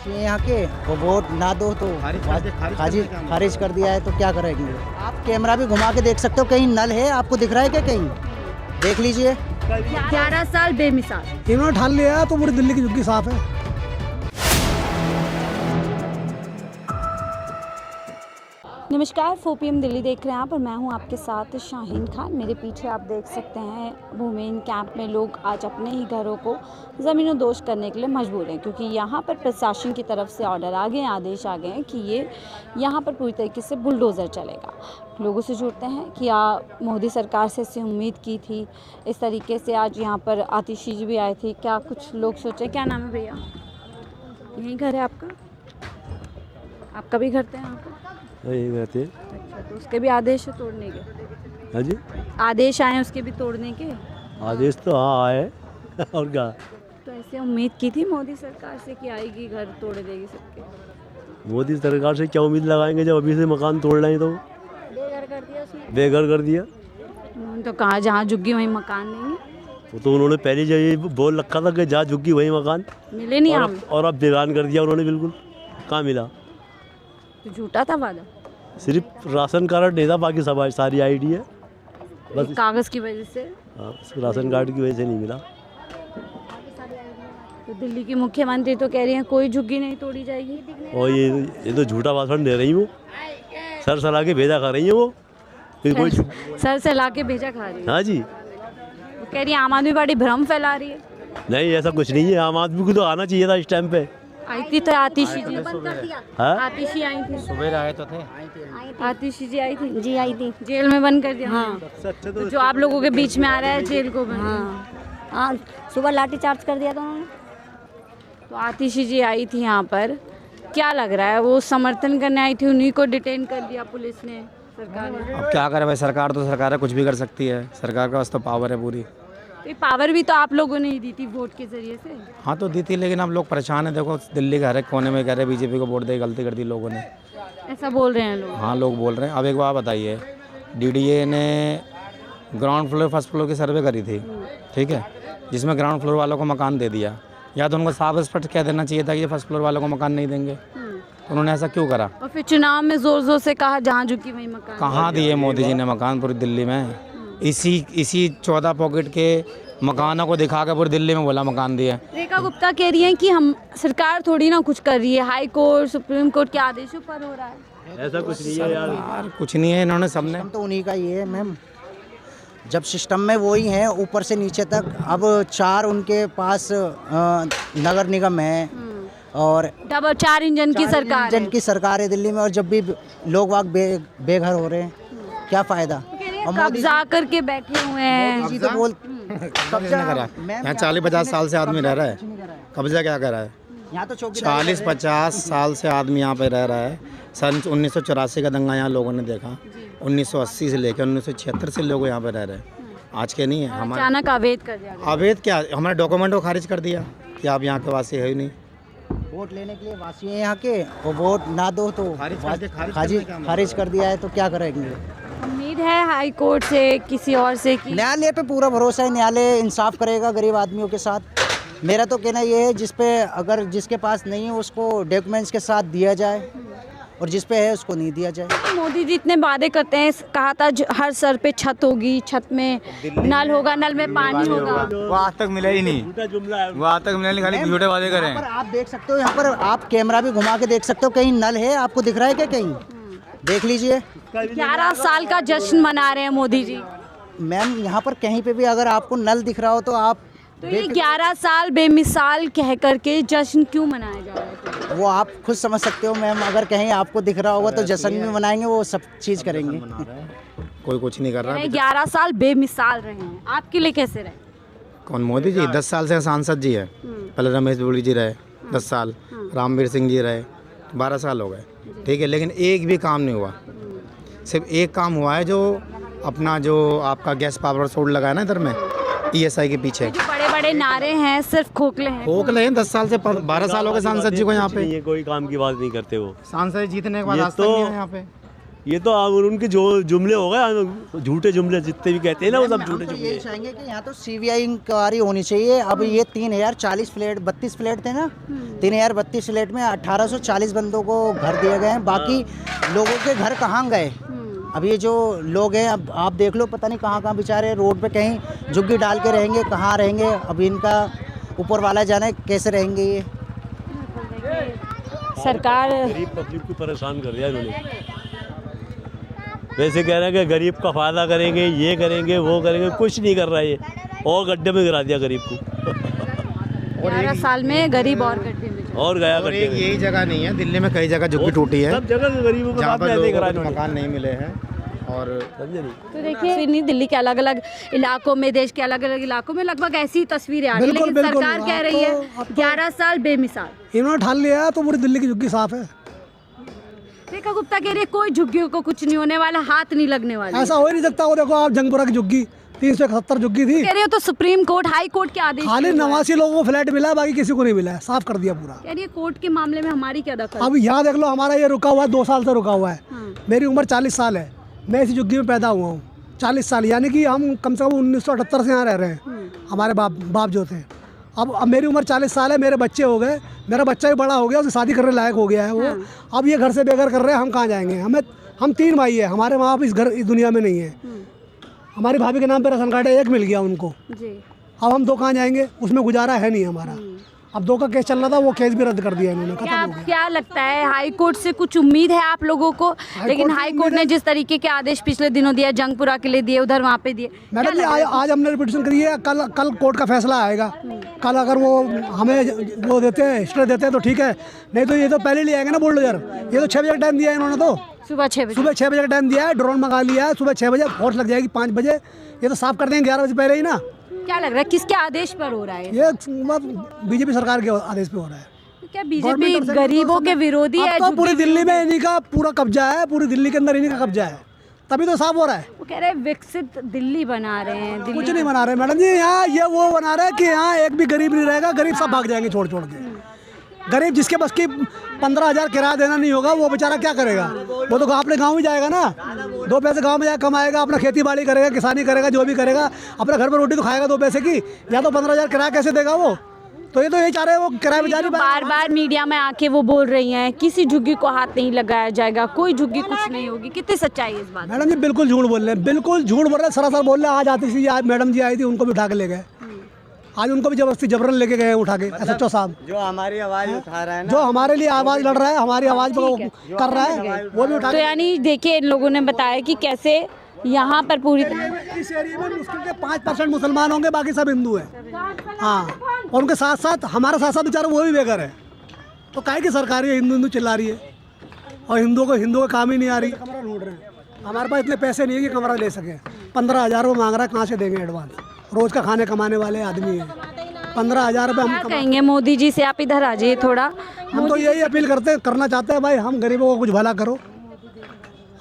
ये यहाँ के वो वोट ना दो तो खारिज कर दिया है तो क्या करेंगे। आप कैमरा भी घुमा के देख सकते हो, कहीं नल है आपको दिख रहा है क्या? कहीं देख लीजिए। 11 साल बेमिसाल इन्होंने ठान लिया तो पूरी दिल्ली की झुग्गी साफ है। नमस्कार, 4PM दिल्ली देख रहे हैं आप और मैं हूं आपके साथ शाहीन खान। मेरे पीछे आप देख सकते हैं वुमेन कैंप में लोग आज अपने ही घरों को ज़मीनों-दोज़ करने के लिए मजबूर हैं, क्योंकि यहां पर प्रशासन की तरफ से ऑर्डर आ गए हैं, आदेश आ गए हैं कि ये यहां पर पूरी तरीके से बुलडोज़र चलेगा। लोगों से जुड़ते हैं कि मोदी सरकार से इससे उम्मीद की थी, इस तरीके से आज यहाँ पर आतिशी जी भी आए थे। क्या कुछ लोग सोचे? क्या नाम है भैया? यहीं घर है आपका? आपका भी घर है यहाँ पर? यही रहते हैं। अच्छा, तो उसके भी आदेश है तोड़ने के? हाँ जी, आदेश आए हैं उसके भी तोड़ने के? आदेश तो हाँ आए और क्या। तो ऐसे उम्मीद की थी मोदी सरकार से कि आएगी, घर तोड़ देगी सबके। मोदी सरकार से क्या उम्मीद लगाएंगे जब अभी से मकान तोड़ रहे हैं तो। बेघर कर दिया उसने। बेघर कर दिया। तो कहाँ जहाँ झुग्गी वहीं मकान देंगे। वो तो उन्होंने पहले जो ये बोल रखा था कि जहाँ झुग्गी वही मकान, मिले नहीं हम। और अब बेगान कर दिया उन्होंने बिल्कुल। कहाँ मिला? तो झूठा था वादा। सिर्फ राशन कार्ड नहीं था, बाकी सब सारी आईडी है बस। कागज़ की वजह से। हाँ, राशन कार्ड की वजह से नहीं मिला। तो दिल्ली की मुख्यमंत्री तो कह रही हैं कोई झुग्गी नहीं तोड़ी जाएगी। और ये तो झूठा भाषण दे रही वो, सर सला के भेजा खा रही है वो। फिर कोई सर से ला के भेजा खा रही है। हाँ जी, वो कह रही है आम आदमी पार्टी भ्रम फैला रही है। नहीं ऐसा कुछ नहीं है। आम आदमी को तो आना चाहिए था इस टाइम पे। आई थी तो आतिशी जी। हाँ? आतिशी आई थी। सुबह आए तो थे। आतिशी जी आई थी। जी आई थी। जेल में बंद कर दिया। हाँ। तो जो आप लोगों के बीच में आ रहा है जेल को बंद। हाँ, सुबह लाठी चार्ज कर दिया था उन्होंने। तो आतिशी जी आई थी यहाँ पर, क्या लग रहा है? वो समर्थन करने आई थी, उन्हीं को डिटेन कर दिया पुलिस ने, सरकार ने। अब क्या करे भाई, सरकार तो सरकार है, कुछ भी कर सकती है। सरकार के पास तो पावर है पूरी। तो ये पावर भी तो आप लोगों ने ही दी थी वोट के जरिए से। हाँ तो दी थी, लेकिन अब लोग परेशान हैं। देखो दिल्ली के हर एक कोने में कह रहे बीजेपी को वोट दे, गलती कर दी लोगों ने। ऐसा बोल रहे हैं लोग। हाँ लोग बोल रहे हैं। अब एक बात बताइए, डीडीए ने ग्राउंड फ्लोर फर्स्ट फ्लोर की सर्वे करी थी, ठीक है, जिसमें ग्राउंड फ्लोर वालों को मकान दे दिया। या तो उनको साफ स्पष्ट कह देना चाहिए था कि ये फर्स्ट फ्लोर वालों को मकान नहीं देंगे। तो उन्होंने ऐसा क्यों करा? और फिर चुनाव में जोर जोर से कहा जहाँ झुकी वहीं मकान। कहाँ दिए मोदी जी ने मकान पूरी दिल्ली में? इसी 14 पॉकेट के मकानों को दिखा के पूरी दिल्ली में बोला मकान दिए। रेखा गुप्ता कह रही हैं कि हम सरकार थोड़ी ना कुछ कर रही है, हाई कोर्ट सुप्रीम कोर्ट के आदेशों पर हो रहा है। ऐसा कुछ नहीं है यार, कुछ नहीं है। इन्होंने सबने सिस्टम तो उन्हीं का ही है मैम। जब सिस्टम में वही है ऊपर से नीचे तक। अब 4 उनके पास नगर निगम है और डबल 4 इंजन की सरकार है। इंजन की सरकार है दिल्ली में। और जब भी लोग वाग बेघर हो रहे हैं, क्या फ़ायदा? और कब्जा करके बैठे हुए हैं। मोदी जी तो बोल कब्जा करा है। यहाँ 40-50 साल से आदमी रह रहा है, कब्जा क्या करा है? यहाँ तो 40-50 साल से आदमी यहाँ पे रह रहा है। सन 1984 का दंगा यहाँ लोगों ने देखा। 1980 से लेकर 1976 से लोग यहाँ पे रह रहे हैं, आज के नहीं है। हमारे अचानक अवैध कर दिया गया। अवैध क्या, हमारे डॉक्यूमेंट को खारिज कर दिया कि आप यहाँ के वासी है ही नहीं। वोट लेने के लिए वासी हैं यहाँ के, और वोट ना दो तो खारिज कर दिया है तो क्या करेंगे। उम्मीद है हाई कोर्ट से, किसी और से कि न्यायालय पे पूरा भरोसा है, न्यायालय इंसाफ करेगा गरीब आदमियों के साथ। मेरा तो कहना ये है अगर जिसके पास नहीं है उसको डॉक्यूमेंट्स के साथ दिया जाए, और जिस पे है उसको नहीं दिया जाए। मोदी जी इतने वादे करते हैं, कहा था हर सर पे छत होगी, छत में नल होगा, नल में पानी होगा। वो आज तक मिला ही नहीं। वो आज तक मिला नहीं, खाली झूठे वादे करें। यहाँ पर आप देख सकते हो, यहाँ पर आप कैमरा भी घुमा के देख सकते हो, कहीं नल है आपको दिख रहा है क्या? कहीं देख लीजिए। 11 साल का जश्न मना रहे हैं मोदी जी। मैम यहाँ पर कहीं पे भी अगर आपको नल दिख रहा हो तो आप तो ये 11 साल बेमिसाल कह करके जश्न क्यों मनाया जा रहा है? वो आप खुद समझ सकते हो मैम। अगर कहीं आपको दिख रहा होगा तो जश्न भी मनाएंगे, वो सब चीज़ करेंगे। कोई कुछ नहीं कर रहा है। 11 साल बेमिसाल रहे हैं, आपके लिए कैसे रहे? कौन? मोदी जी 10 साल से सांसद जी है। पहले रमेश बोड़ी जी रहे 10 साल, रामवीर सिंह जी रहे 12 साल हो गए, ठीक है, लेकिन एक भी काम नहीं हुआ। सिर्फ एक काम हुआ है, जो अपना जो आपका गैस पावर सोड लगाया ना इधर में ESI के पीछे। जो बड़े बड़े नारे हैं सिर्फ खोखले हैं। खोखले हैं। 10 साल से 12 साल हो गए सांसद जी को यहाँ पे। ये कोई काम की बात नहीं करते वो। सांसद जीतने के बाद आज तक तो नहीं है यहाँ पे। ये तो उनके जो जुमले हो गए, झूठे जुमले जितने भी कहते हैं ना, वो सब झूठे हम तो जुमले यही चाहेंगे कि यहाँ तो सीबीआई इंक्वायरी होनी चाहिए। अब ये 3040 फ्लैट 32 फ्लैट थे ना, 3032 फ्लैट में 1840 बंदों को घर दिए गए हैं। बाकी लोगों के घर कहाँ गए? अब ये जो लोग हैं, अब आप देख लो, पता नहीं कहाँ बेचारे रोड पे कहीं झुग्गी डाल के रहेंगे, कहाँ रहेंगे? अब इनका ऊपर वाला जाने कैसे रहेंगे ये। सरकार गरीब पब्लिक को परेशान कर दिया इन्होंने। वैसे कह रहे हैं कि गरीब का फायदा करेंगे, ये करेंगे, वो करेंगे, कुछ नहीं कर रहा है ये, और गड्ढे में गिरा दिया गरीब को। 11 साल में गरीब और गड्ढे में और गया और गड्ढे एक में। यही जगह नहीं है, दिल्ली में कई जगह झुग्गी टूटी है, सब जगह गरीबों जहाँ का पर ऐसे ही करा लोगों को इन्होंने। मकान नहीं मिले हैं। और समझे नहीं? तो देखिए नहीं, दिल्ली के अलग अलग इलाकों में, देश के अलग अलग इलाकों में लगभग ऐसी ही तस्वीरें आ रही है, बिल्कुल, लेकिन बिल्कुल। सरकार कह रही है अब तो 11 साल बेमिसाल। इन्होंने ठान लिया है तो पूरी दिल्ली की झुग्गी साफ है। रेखा गुप्ता कह रही है कोई झुग्गियों को कुछ नहीं होने वाला, हाथ नहीं लगने वाला। ऐसा हो ही नहीं सकता। वो देखो आप, जंगपुरा की झुग्गी 371 झुग्गी थी, कह रही हो तो सुप्रीम कोर्ट, हाई कोर्ट के आदेश खाली पे हुआ है। 89 लोगों को फ्लैट मिला है, बाकी किसी को नहीं मिला है, साफ कर दिया पूरा। कह रही है कोर्ट के मामले में हमारी क्या दखल? अब यहाँ देख लो, हमारा ये रुका हुआ है, 2 साल से रुका हुआ है। हाँ। मेरी उम्र 40 साल है, मैं इसी झुग्गी में पैदा हुआ हूँ। 40 साल यानी कि हम कम से कम 1978 से यहाँ रह रहे हैं। हमारे बाप जो थे। अब मेरी उम्र 40 साल है, मेरे बच्चे हो गए, मेरा बच्चा भी बड़ा हो गया, उसे शादी करने लायक हो गया है वो। अब ये घर से बेघर कर रहे हैं, हम कहाँ जाएंगे? हम 3 भाई है, हमारे माँ बाप इस दुनिया में नहीं है। हमारी भाभी के नाम पे राशन कार्ड है, 1 मिल गया उनको। जी। अब हम 2 कहाँ जाएंगे? उसमें गुजारा है नहीं हमारा। अब 2 का केस चल रहा था, वो केस भी रद्द कर दिया इन्होंने, खत्म हो गया। क्या लगता है, हाई कोर्ट से कुछ उम्मीद है आप लोगों को? लेकिन कोर्ट से हाई कोर्ट ने जिस तरीके के आदेश पिछले दिनों दिया, जंगपुरा के लिए दिए, उधर वहाँ पे दिए, मैडम जी, आज हमने रिपीटेशन करी है, कल कोर्ट का फैसला आएगा। कल अगर वो हमें वो देते हैं, स्टे देते हैं तो ठीक है, नहीं तो ये तो पहले ले आएंगे ना बुलडोजर। ये तो 6 बजे का टाइम दिया है इन्होंने, तो सुबह 6 बजे। सुबह 6 बजे का टाइम दिया है, ड्रोन मंगा लिया है, सुबह 6 बजे फोर्स लग जाएगी 5 बजे। ये तो साफ कर देंगे 11 बजे पहले ही ना। क्या लग रहा है किसके आदेश पर हो रहा है? ये बीजेपी सरकार के आदेश पे हो रहा है। क्या बीजेपी गरीबों के विरोधी है? अब तो पूरी दिल्ली में इन्हीं का पूरा कब्जा है, पूरी दिल्ली के अंदर इन्हीं का कब्जा है, तभी तो साफ हो रहा है। वो कह रहे हैं विकसित दिल्ली बना रहे हैं। कुछ नहीं बना रहे मैडम जी, यहाँ ये वो बना रहे हैं कि यहाँ एक भी गरीब नहीं रहेगा, गरीब सब भाग जाएंगे छोड़ के। गरीब जिसके बस की 15,000 किराया देना नहीं होगा, वो बेचारा क्या करेगा? वो तो अपने गांव में जाएगा ना, 2 पैसे गांव में जाकर कमाएगा, अपना खेती बाड़ी करेगा, किसानी करेगा, जो भी करेगा, अपने घर पर रोटी तो खाएगा 2 पैसे की। या तो 15,000 किराया कैसे देगा वो? तो ये तो यही चाह रहे हैं, वो किराया बेचारी बार बार मीडिया में आके वो बोल रही हैं किसी झुग्गी को हाथ नहीं लगाया जाएगा, कोई झुग्गी कुछ नहीं होगी। कितनी सच्चाई है इस बात? मैडम जी बिल्कुल झूठ बोल रहे हैं, बिल्कुल झूठ बोल रहे हैं, सरासर बोल रहे हैं। आज आती थी, आज मैडम जी आई थी, उनको भी उठा के ले गए। आज उनको भी जबरदस्ती जबरन लेके गए उठा के SHO साहब, जो हमारी आवाज़ उठा रहा है जो हमारे लिए आवाज़ लड़ रहा है, हमारी आवाज़ को कर रहा है, वो भी उठा तो यानी देखिए, इन लोगों ने बताया कि कैसे यहाँ पर पूरी इस एरिया में मुश्किल के 5% मुसलमान होंगे, बाकी सब हिंदू हैं। हाँ, और उनके साथ साथ हमारे साथ बेचारे वो भी बेघर है। तो काहे की सरकार है हिंदू चिल्ला रही है, और हिंदुओं को काम ही नहीं आ रही। कमरा ढूंढ रहे हैं, हमारे पास इतने पैसे नहीं है कि कमरा ले सके। 15,000 वो मांग रहा है, कहाँ से देंगे एडवांस? रोज का खाने कमाने वाले आदमी हैं, 15,000 रुपये हम कहेंगे मोदी जी से? आप इधर आ जाइए थोड़ा। हम तो यही अपील करना चाहते हैं, भाई हम गरीबों को कुछ भला करो।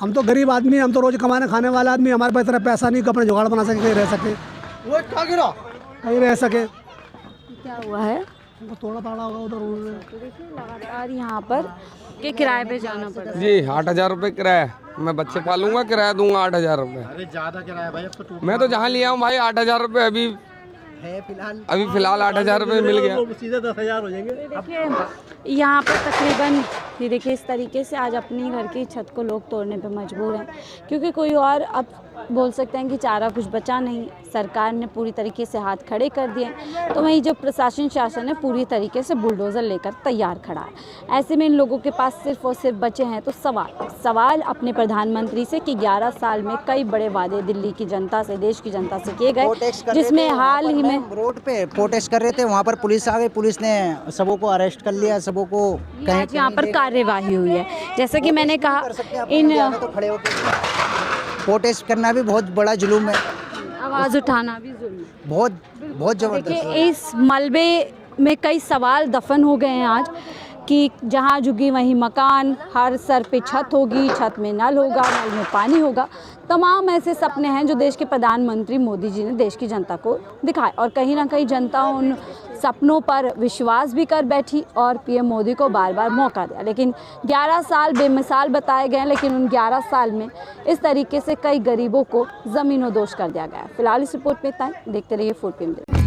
हम तो गरीब आदमी, हम तो रोज कमाने खाने वाला आदमी, हमारे पास इतना पैसा नहीं कि अपने जुगाड़ बना सके, कहीं रह सके, कहीं रह सके। क्या हुआ है? थोड़ा ताड़ा होगा उधर। देखिए लगातार यहाँ पर के किराए पे जाना पड़ा। जी 8,000 रुपये किराया, मैं बच्चे पालूंगा, किराया दूंगा 8,000 रुपये। अरे ज़्यादा किराया भाई, अब तो मैं तो जहाँ लिया हूँ भाई 8,000 रुपये अभी फिलहाल 8,000 रुपये मिल गया। सीधे 10,000 हो जाएंगे। देखिए यहाँ पर तकरीबन ये देखिए इस तरीके से आज अपनी घर की छत को लोग तोड़ने पे मजबूर हैं, क्योंकि कोई और अब बोल सकते हैं कि चारा कुछ बचा नहीं। सरकार ने पूरी तरीके से हाथ खड़े कर दिए, तो वहीं जो प्रशासन शासन है पूरी तरीके से बुलडोज़र लेकर तैयार खड़ा है। ऐसे में इन लोगों के पास सिर्फ और सिर्फ बचे हैं तो सवाल अपने प्रधानमंत्री से कि 11 साल में कई बड़े वादे दिल्ली की जनता से, देश की जनता से किए गए, जिसमें हाल ही में रोड पे प्रोटेस्ट कर रहे थे, वहाँ पर पुलिस आ गई, पुलिस ने सबों को अरेस्ट कर लिया, सबों को कहीं यहाँ पर कार्यवाही हुई है। जैसा कि मैंने कहा, इन तो खड़े होकर प्रोटेस्ट करना भी बहुत बड़ा जुलूम है, आवाज़ उठाना भी जुल्म है। बहुत ज़बरदस्त। देखिए इस मलबे में कई सवाल दफन हो गए हैं आज, कि जहाँ झुग्गी वहीं मकान, हर सर पे छत होगी, छत में नल होगा, नल में पानी होगा। तमाम ऐसे सपने हैं जो देश के प्रधानमंत्री मोदी जी ने देश की जनता को दिखाए, और कहीं ना कहीं जनता उन सपनों पर विश्वास भी कर बैठी और पीएम मोदी को बार बार मौका दिया। लेकिन 11 साल बेमिसाल बताए गए, लेकिन उन 11 साल में इस तरीके से कई गरीबों को ज़मीनों दोष कर दिया गया। फिलहाल इस रिपोर्ट में इतना ही। देखते रहिए 4PM दिल्ली।